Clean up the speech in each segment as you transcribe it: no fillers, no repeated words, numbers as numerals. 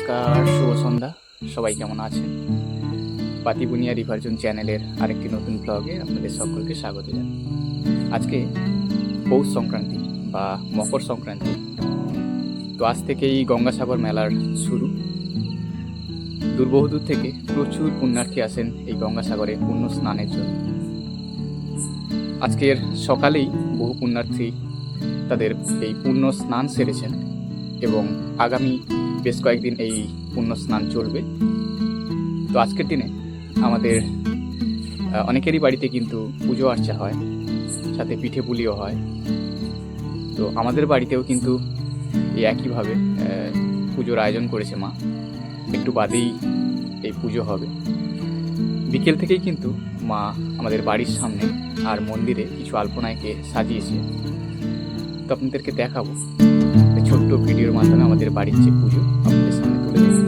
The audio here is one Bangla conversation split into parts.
নমস্কার, শুভ সন্ধ্যা। সবাই কেমন আছেন? পাতিবুনিয়া রিভারজন চ্যানেলের আরেকটি নতুন ব্লগে আপনাদের সকলকে স্বাগত জানাই। আজকে পৌষ সংক্রান্তি বা মকর সংক্রান্তি। তো আজ থেকেই গঙ্গাসাগর মেলার শুরু। দূর বহুদূর থেকে প্রচুর পুণ্যার্থী আসেন এই গঙ্গাসাগরে পুণ্য স্নানের জন্য। আজকের সকালেই বহু পুণ্যার্থী তাদের এই পুণ্য স্নান সেরেছেন এবং আগামী বেশ কয়েকদিন এই পুণ্য স্নান চলবে। তো আজকের দিনে আমাদের অনেকেরই বাড়িতে কিন্তু পুজো আর্চা হয়, সাথে পিঠে পুলিও হয়। তো আমাদের বাড়িতেও কিন্তু এই একইভাবে পুজোর আয়োজন করেছে মা। একটু বাদেই এই পুজো হবে। বিকেল থেকেই কিন্তু মা আমাদের বাড়ির সামনে আর মন্দিরে কিছু আলপনা এঁকে সাজিয়েছে। তো আপনাদেরকে দেখাবো ছোট্ট ভিডিওর মাধ্যমে আমাদের বাড়ির যে পুজো আপনাদের সামনে তুলে ধরবো।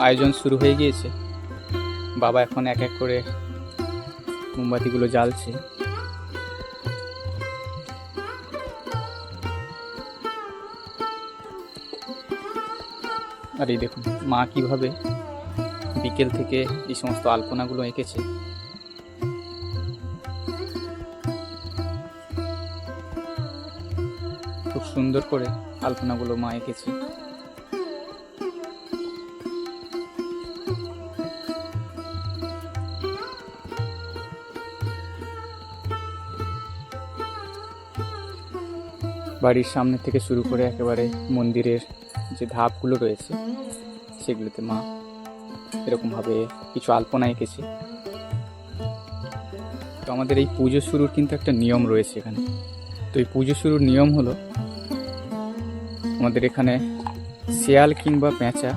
আয়োজন শুরু হয়ে গিয়েছে। বাবা এখন এক এক করে মোমবাতিগুলো জ্বালছে। আর এই দেখুন মা কিভাবে বিকেল থেকে এই সমস্ত আলপনাগুলো এঁকেছে। খুব সুন্দর করে আলপনাগুলো মা এঁকেছে। বাড়ির সামনে থেকে শুরু করে একেবারে মন্দিরের যে ধাপগুলো রয়েছে সেগুলোতে মা এরকমভাবে কিছু আলপনা এঁকেছে। তো আমাদের এই পুজো শুরুর কিন্তু একটা নিয়ম রয়েছে এখানে। তো এই পুজো শুরুর নিয়ম হলো আমাদের এখানে শিয়াল কিংবা পেঁচা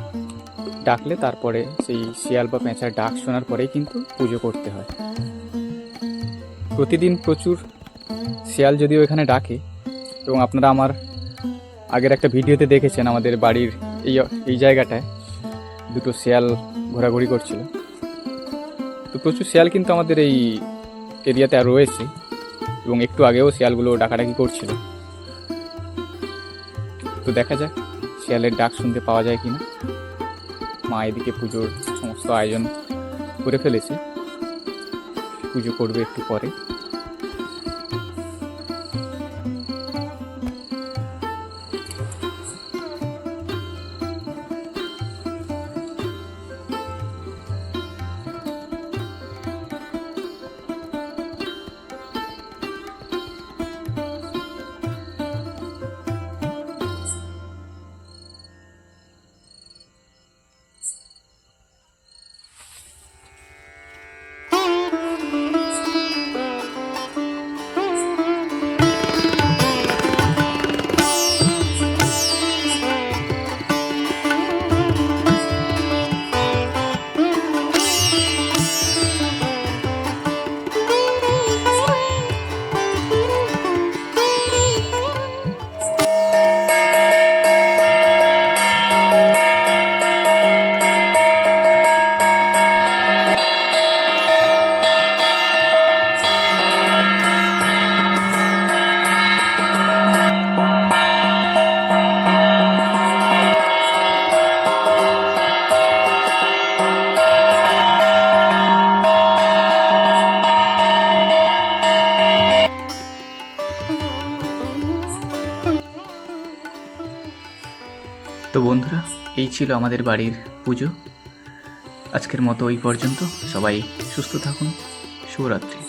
ডাকলে তারপরে সেই শিয়াল বা পেঁচার ডাক শোনার পরেই কিন্তু পুজো করতে হয়। প্রতিদিন প্রচুর শিয়াল যদিও এখানে ডাকে, এবং আপনারা আমার আগের একটা ভিডিওতে দেখেছেন আমাদের বাড়ির এই জায়গাটায় দুটো শিয়াল ঘোরাঘুরি করছিল। তো প্রচুর শিয়াল কিন্তু আমাদের এই এরিয়াতে আর রয়েছে, এবং একটু আগেও শিয়ালগুলো ডাকাডাকি করছিল। তো দেখা যাক শিয়ালের ডাক শুনতে পাওয়া যায় কিনা। মা এদিকে পুজোর সমস্ত আয়োজন করে ফেলেছে, পুজো করবে একটু পরে। তো বন্ধুরা, এই ছিল আমাদের বাড়ির পুজো। আজকের মতো এই পর্যন্ত। সবাই সুস্থ থাকুন। শুভরাত্রি।